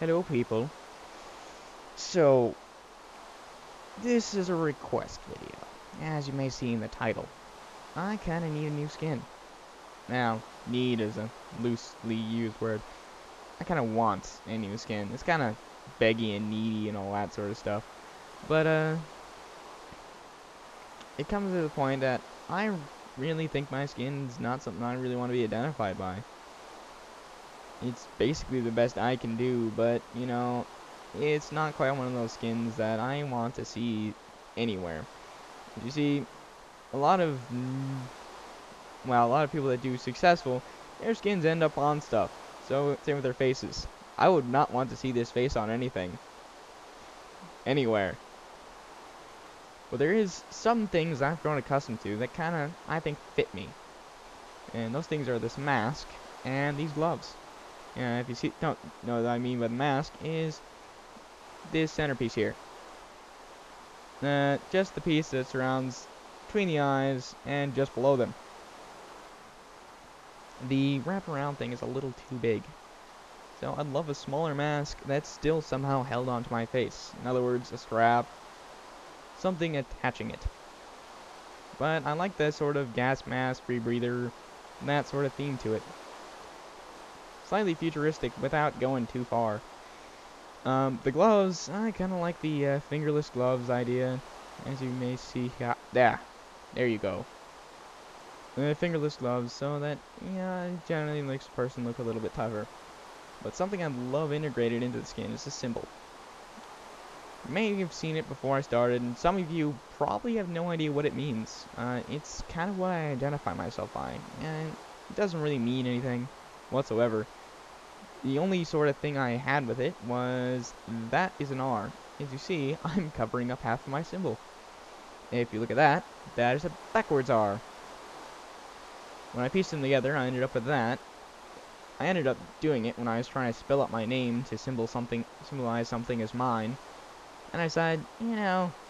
Hello, people. So, this is a request video. As you may see in the title, I kinda need a new skin. Now, need is a loosely used word. I kinda want a new skin. It's kinda beggy and needy and all that sort of stuff. But, it comes to the point that I really think my skin's not something I really want to be identified by. It's basically the best I can do, but, it's not quite one of those skins that I want to see anywhere. You see, a lot of, a lot of people that do successful, their skins end up on stuff. So, same with their faces. I would not want to see this face on anything. Anywhere. But there is some things I've grown accustomed to that kinda, I think, fit me. And those things are this mask and these gloves. And if you don't know what I mean by the mask, is this centerpiece here. Just the piece that surrounds between the eyes and just below them. The wraparound thing is a little too big. So I'd love a smaller mask that's still somehow held onto my face. In other words, a strap, something attaching it. But I like that sort of gas mask, rebreather, that sort of theme to it. Slightly futuristic without going too far. The gloves, I kind of like the fingerless gloves idea. As you may see, there you go. Fingerless gloves, so that, it generally makes a person look a little bit tougher. But something I'd love integrated into the skin is a symbol. You may have seen it before I started, and some of you probably have no idea what it means. It's kind of what I identify myself by, and it doesn't really mean anything whatsoever. The only sort of thing I had with it was that is an R. As you see, I'm covering up half of my symbol. If you look at that, that is a backwards R. When I pieced them together, I ended up with that. I ended up doing it when I was trying to spell out my name to symbolize something as mine. And I said,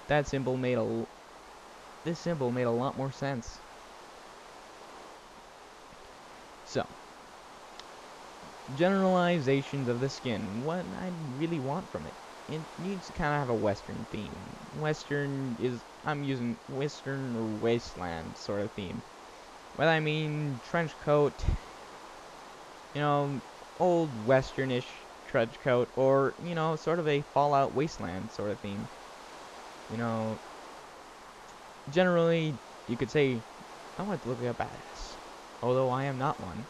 that symbol made this symbol made a lot more sense. So, generalizations of the skin. What I really want from it. It needs to kind of have a Western theme. I'm using Western or wasteland sort of theme. Whether I mean trench coat, old Westernish trench coat, or, sort of a Fallout wasteland sort of theme. Generally, you could say, I want to look like a badass, although I am not one.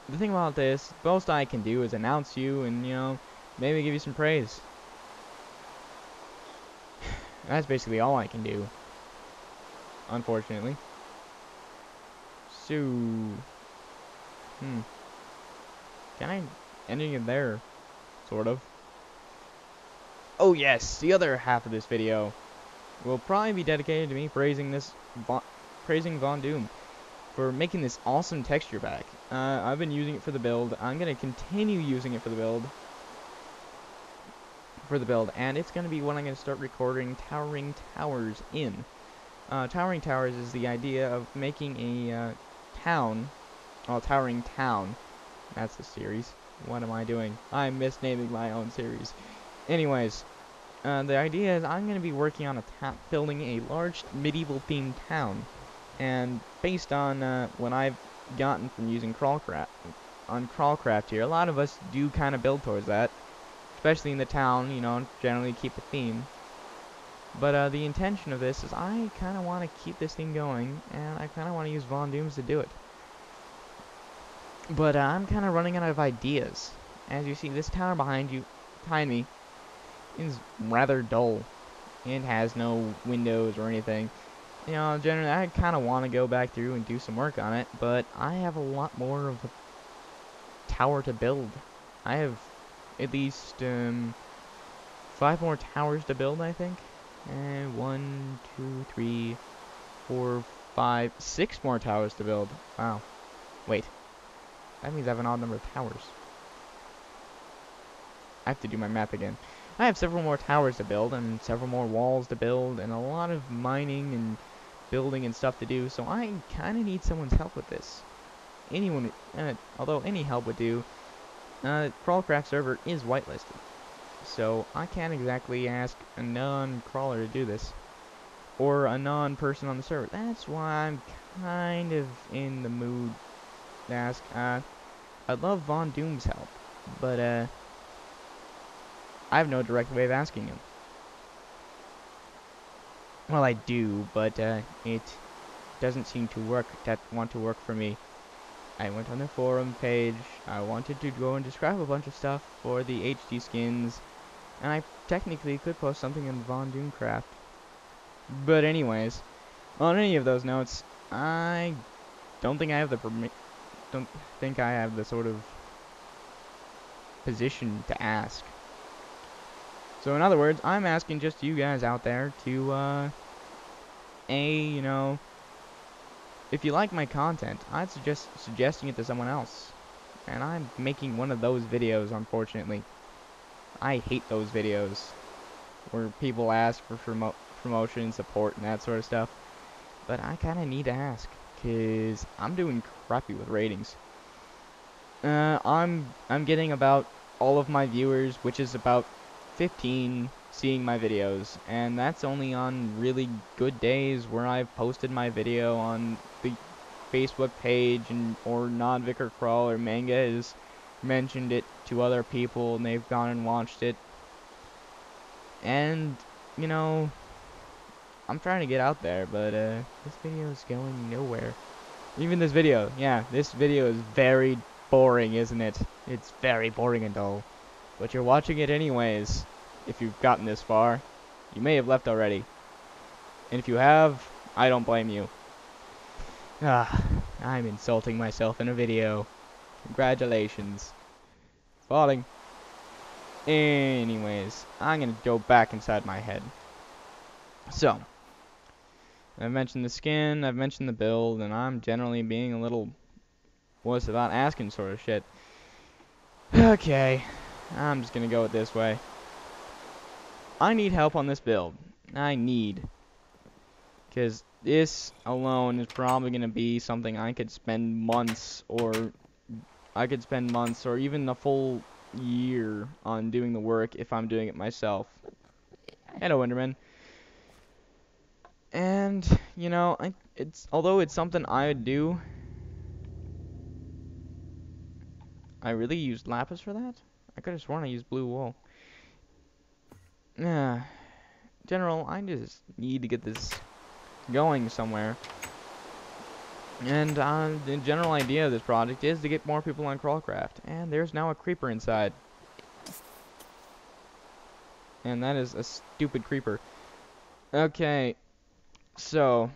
The thing about this, most I can do is announce you and, maybe give you some praise. That's basically all I can do, unfortunately. So, can I ending it there, sort of? Oh yes, the other half of this video will probably be dedicated to me praising Von Doom for making this awesome texture pack. I've been using it for the build. I'm gonna continue using it for the build. And it's gonna be when I'm gonna start recording Towering Towers in. Towering Towers is the idea of making a town, Towering Town. That's the series. What am I doing? I'm misnaming my own series. Anyways, the idea is I'm going to be working on building a large medieval themed town, and based on what I've gotten from using Crawlcraft here, a lot of us do kind of build towards that, especially in the town, generally keep a theme. But the intention of this is I kind of want to keep this thing going, and I kind of want to use Von Dooms to do it. But I'm kind of running out of ideas. As you see, this tower behind me, is rather dull. It has no windows or anything. Generally, I kind of want to go back through and do some work on it, but I have a lot more of a tower to build. I have at least 5 more towers to build, I think. And 1, 2, 3, 4, 5, 6 more towers to build. Wow. Wait. That means I have an odd number of towers. I have to do my math again. I have several more towers to build, and several more walls to build, and a lot of mining and building and stuff to do, so I kind of need someone's help with this. although any help would do, Crawlcraft server is whitelisted. So I can't exactly ask a non-crawler to do this, or a non-person on the server. That's why I'm kind of in the mood to ask. I'd love Von Doom's help, but I have no direct way of asking him. Well, I do, but it doesn't seem to want to work for me. I went on the forum page. I wanted to go and describe a bunch of stuff for the HD skins, and I technically could post something in Von Doomcraft. But anyways, on any of those notes, I don't think I have the sort of position to ask. So in other words, I'm asking just you guys out there to you know, if you like my content, I'd suggest suggesting it to someone else. And I'm making one of those videos, unfortunately. I hate those videos where people ask for promotion, support, and that sort of stuff. But I kind of need to ask, cause I'm doing crappy with ratings. I'm getting about all of my viewers, which is about 15, seeing my videos, and that's only on really good days where I've posted my video on the Facebook page, or Non-Vicar Crawl or Manga has mentioned it to other people and they've gone and watched it. And you know, I'm trying to get out there, but this video is going nowhere. Even this video, yeah, this video is very boring, isn't it? It's very boring and dull. But you're watching it anyways. If you've gotten this far, you may have left already. And if you have, I don't blame you. I'm insulting myself in a video. Congratulations. Falling. Anyways, I'm gonna go back inside my head. So, I've mentioned the skin, I've mentioned the build, and I'm generally being a little wuss about asking sort of shit. Okay, I'm just gonna go it this way. I need help on this build. I need. Because this alone is probably gonna be something I could spend months, or even a full year on doing the work if I'm doing it myself. Hello, Enderman. And you know, although it's something I would do, I really used lapis for that. I could have sworn I used blue wool. Yeah, general, I just need to get this going somewhere. And the general idea of this project is to get more people on Crawlcraft. And there's now a creeper inside. And that is a stupid creeper. Okay, so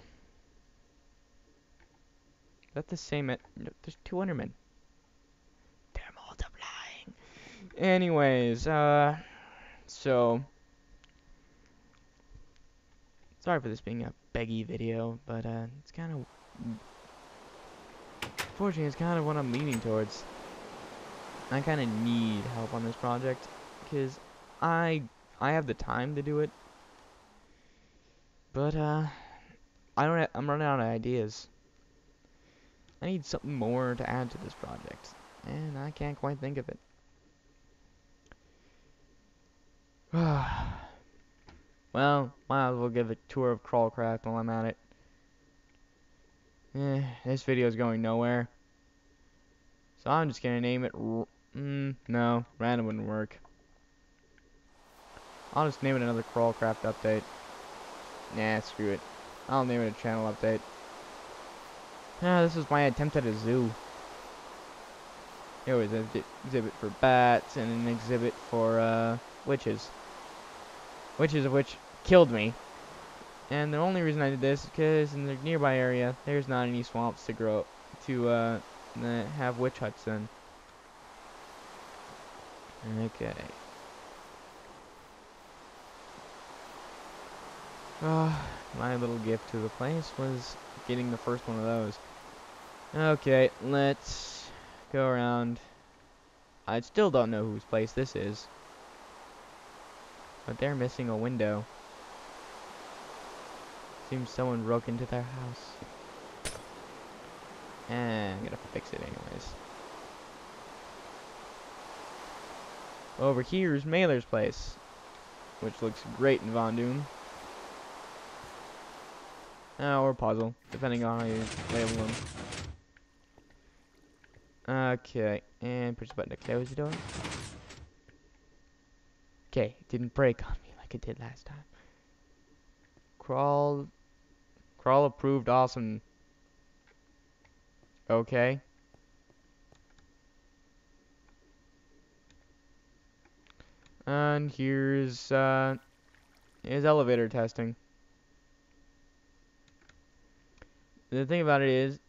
is that the same? There's 2 Endermen. They're multiplying. Anyways, so sorry for this being a beggy video, but it's kind of, fortunately, it's kind of what I'm leaning towards. I kind of need help on this project because I have the time to do it, but I'm running out of ideas. I need something more to add to this project, and I can't quite think of it. Well, might as well give a tour of Crawlcraft while I'm at it. This video is going nowhere, so I'm just gonna name it. No, random wouldn't work. I'll just name it another Crawlcraft update. Nah, screw it. I'll name it a channel update. This is my attempt at a zoo. There was an exhibit for bats and an exhibit for witches. Witches of which killed me. And the only reason I did this is because in the nearby area there's not any swamps to have witch huts in. Okay. My little gift to the place was getting the first one of those. Okay, let's go around. I still don't know whose place this is, but they're missing a window. Seems someone broke into their house. And I'm gonna fix it anyways. Over here is Mailer's place, which looks great in Von Doom. Or Puzzle, depending on how you label them. Okay, and push the button to close the door. Okay, it didn't break on me like it did last time. Crawl approved, awesome. Okay. And here's elevator testing. The thing about it is,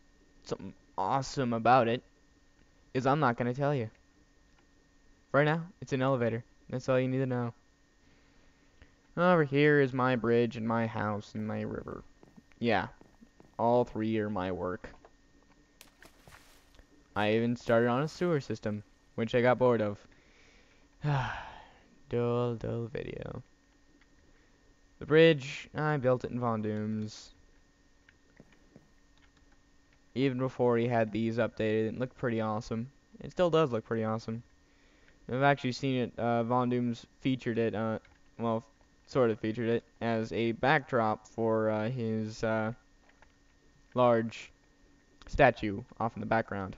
something awesome about it is I'm not gonna tell you. Right now, it's an elevator. That's all you need to know. Over here is my bridge and my house and my river. Yeah, all three are my work. I even started on a sewer system, which I got bored of. Dull video. The bridge, I built it in Von Doom's. Even before he had these updated, it looked pretty awesome. It still does look pretty awesome. I've actually seen it, Von Doom's featured it, well, sort of featured it, as a backdrop for his large statue off in the background.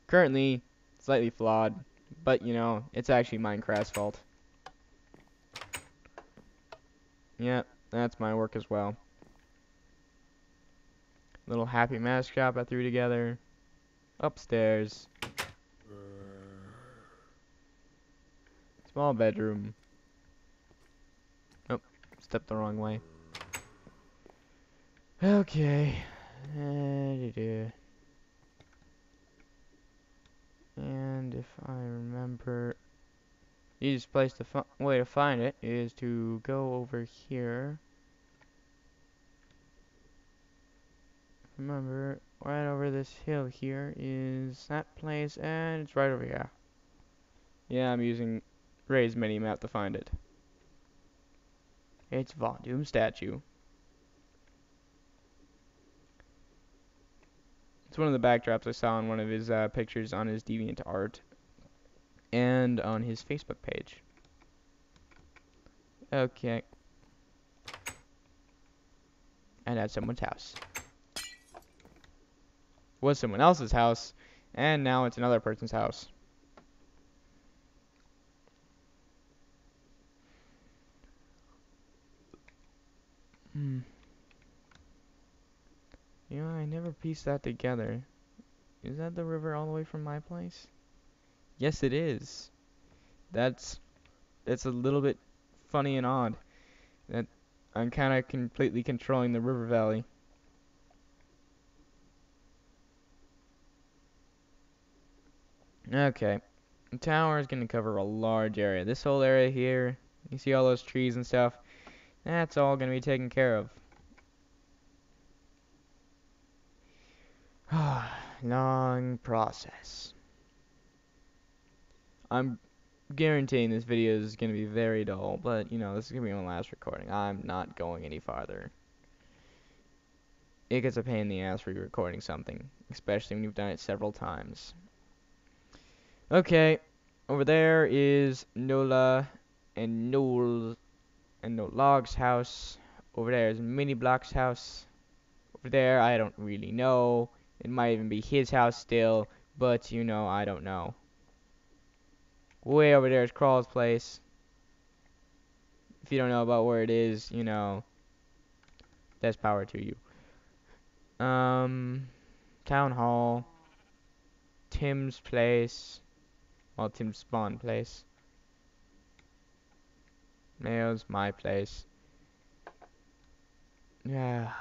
Currently, slightly flawed, but you know, it's actually Minecraft's fault. Yeah, that's my work as well. Little happy mask shop I threw together. Upstairs. Small bedroom. Oh, stepped the wrong way. Okay. And if I remember, the easiest place to way to find it is to go over here. Remember, right over this hill here is that place, and it's right over here. Yeah, I'm using Ray's mini-map to find it. It's Von Doom statue. It's one of the backdrops I saw in one of his pictures on his DeviantArt and on his Facebook page. Okay. And at someone's house. Was someone else's house, and now it's another person's house. You know, I never pieced that together. Is that the river all the way from my place? Yes, it is. That's a little bit funny and odd. That I'm kind of completely controlling the river valley. Okay. The tower is going to cover a large area. This whole area here, you see all those trees and stuff, that's all going to be taken care of. Long process. I'm guaranteeing this video is going to be very dull, but you know, this is going to be my last recording. I'm not going any farther. It gets a pain in the ass re-recording something, especially when you've done it several times. Okay, over there is Nola and Noel and No Log's house. Over there is Mini Block's house. Over there, I don't really know. It might even be his house still, but you know, I don't know. Way over there is Crawl's place. If you don't know about where it is, you know, that's power to you. Town Hall. Tim's place. Well, Tim's spawn place. Nails, my place. Yeah.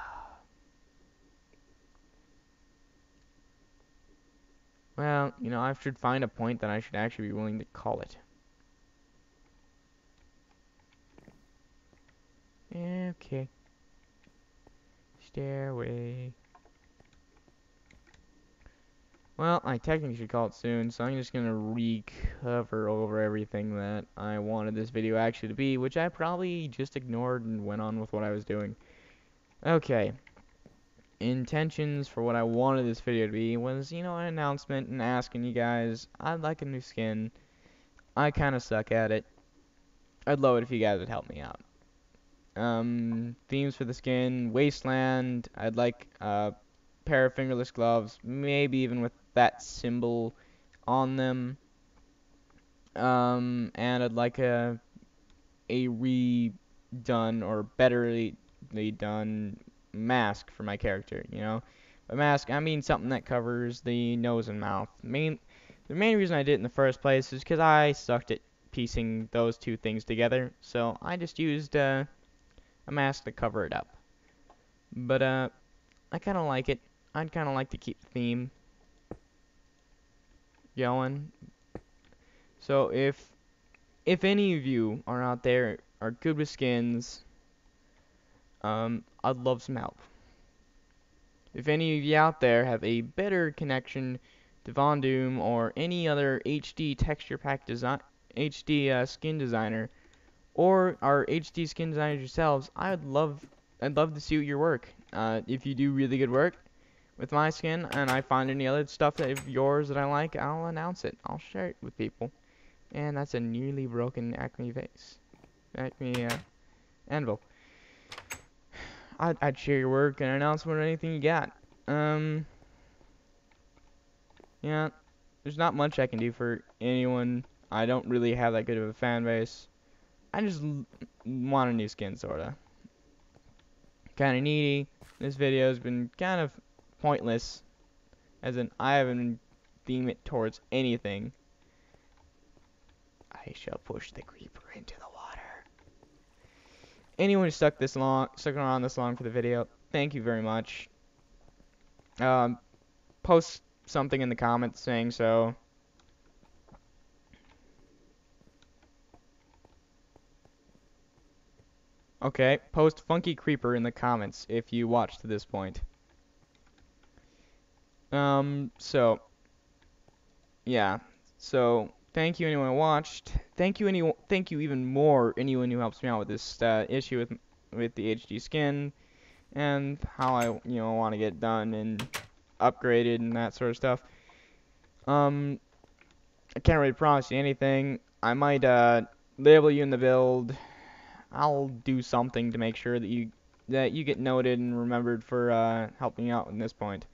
Well, you know, I should find a point that I should actually be willing to call it. Okay. Stairway. Well, I technically should call it soon, so I'm just gonna recover over everything that I wanted this video actually to be, which I probably just ignored and went on with what I was doing. Okay. intentions for what I wanted this video to be was, an announcement and asking you guys, I'd like a new skin. I kind of suck at it. I'd love it if you guys would help me out. Themes for the skin, Wasteland. I'd like a pair of fingerless gloves, maybe even with that symbol on them. And I'd like a redone or betterly done mask for my character, By mask, I mean something that covers the nose and mouth. The main reason I did it in the first place is because I sucked at piecing those two things together, so I just used a mask to cover it up. But I kind of like it. I'd kind of like to keep the theme going. So if any of you are out there are good with skins, I'd love some help. If any of you out there have a better connection to Von Doom or any other HD texture pack design, HD skin designer, or are HD skin designers yourselves, I'd love to see your work. If you do really good work with my skin, and I find any other stuff of yours that I like, I'll announce it. I'll share it with people. And that's a nearly broken Acme vase. Acme anvil. I'd share your work and announce what anything you got. Yeah, there's not much I can do for anyone. I don't really have that good of a fan base. I just want a new skin, sorta. Kinda needy. This video has been kind of pointless, as in I haven't themed it towards anything. I shall push the creeper into the water. Anyone who stuck around this long for the video, thank you very much. Post something in the comments saying so. Okay, post Funky Creeper in the comments if you watched to this point. Yeah. So, thank you anyone who watched. Thank you even more anyone who helps me out with this issue with the HD skin and how I want to get done and upgraded and that sort of stuff. I can't really promise you anything. I might label you in the build. I'll do something to make sure that you get noted and remembered for helping out in this point.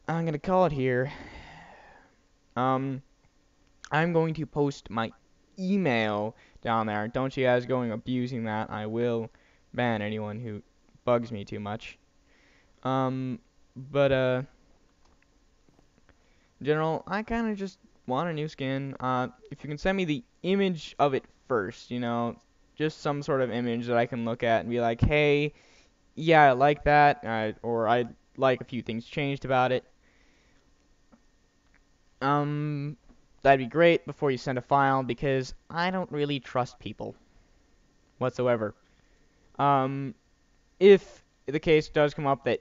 I'm gonna call it here. I'm going to post my email down there. Don't you guys go abusing that. I will ban anyone who bugs me too much. But in general, I kind of just want a new skin. If you can send me the image of it first, just some sort of image that I can look at and be like, hey, yeah, I like that, or I like a few things changed about it. That'd be great before you send a file, because I don't really trust people whatsoever. If the case does come up that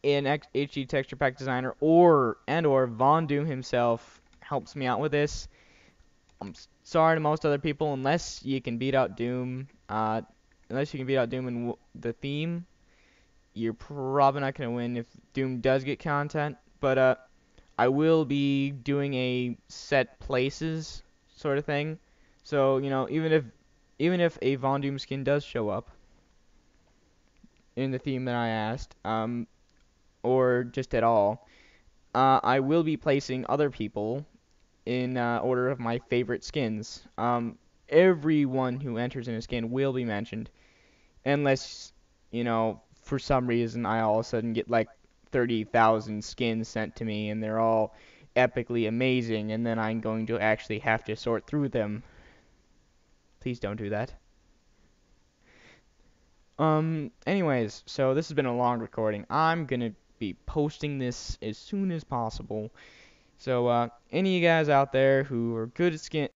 an HD texture pack designer or Von Doom himself helps me out with this, I'm sorry to most other people, unless you can beat out Doom, in the theme, you're probably not going to win if Doom does get content. But I will be doing a set places sort of thing. So, even if a Von Doom skin does show up in the theme that I asked, or just at all, I will be placing other people in order of my favorite skins. Everyone who enters in a skin will be mentioned, unless, for some reason I all of a sudden get like 30,000 skins sent to me and they're all epically amazing, and then I'm going to actually have to sort through them. Please don't do that. Anyways, so this has been a long recording. I'm gonna be posting this as soon as possible. So, any of you guys out there who are good at